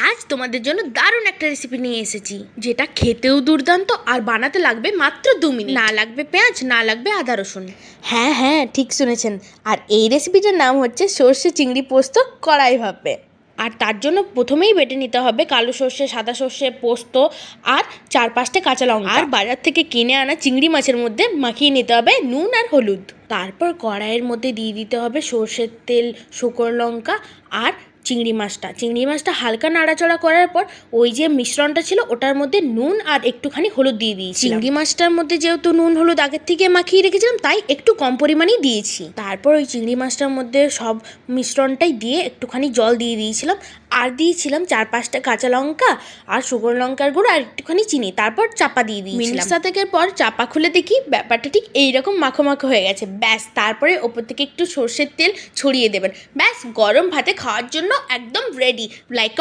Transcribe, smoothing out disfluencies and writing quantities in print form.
আজ তোমাদের জন্য দারুণ একটা রেসিপি নিয়ে এসেছি, যেটা খেতেও দুর্দান্ত আর বানাতে লাগবে মাত্র 2 মিনিট। না লাগবে পেঁয়াজ, না লাগবে আদা রসুন। হ্যাঁ হ্যাঁ, ঠিক শুনেছেন। আর এই রেসিপিটার নাম হচ্ছে সর্ষে চিংড়ি পোস্ত কড়াই ভাপে। আর তার জন্য প্রথমেই বেটে নিতে হবে কালো সর্ষে, সাদা সর্ষে, পোস্ত আর 4-5টা কাঁচা লঙ্কা। আর বাজার থেকে কিনে আনা চিংড়ি মাছের মধ্যে মাখিয়ে নিতে হবে নুন আর হলুদ। তারপর কড়াইয়ের মধ্যে দিয়ে দিতে হবে সর্ষের তেল, শুকনো লঙ্কা আর চিংড়ি মাছটা হালকা নাড়াচাড়া করার পর ওই যে মিশ্রণটা ছিল ওটার মধ্যে নুন আর একটুখানি হলুদ দিয়ে দিয়েছি। চিংড়ি মাছটার মধ্যে যেহেতু নুন হলুদ আগের থেকে মাখিয়ে রেখেছিলাম, তাই একটু কম পরিমাণেই দিয়েছি। তারপর ওই চিংড়ি মাছটার মধ্যে সব মিশ্রণটাই দিয়ে একটুখানি জল দিয়ে দিয়েছিলাম, আর দিয়েছিলাম 4-5টা কাঁচা লঙ্কা আর শুকনো লঙ্কার গুঁড়ো আর একটুখানি চিনি। তারপর চাপা দিয়ে দিয়েছিলাম। মিনিট 7 পর চাপা খুলে দেখি ব্যাপারটা ঠিক এইরকম মাখো মাখো হয়ে গেছে। ব্যাস, তারপরে ওপর থেকে একটু সর্ষের তেল ছড়িয়ে দেবেন। ব্যাস, গরম ভাতে খাওয়ার জন্য একদম রেডি। লাইক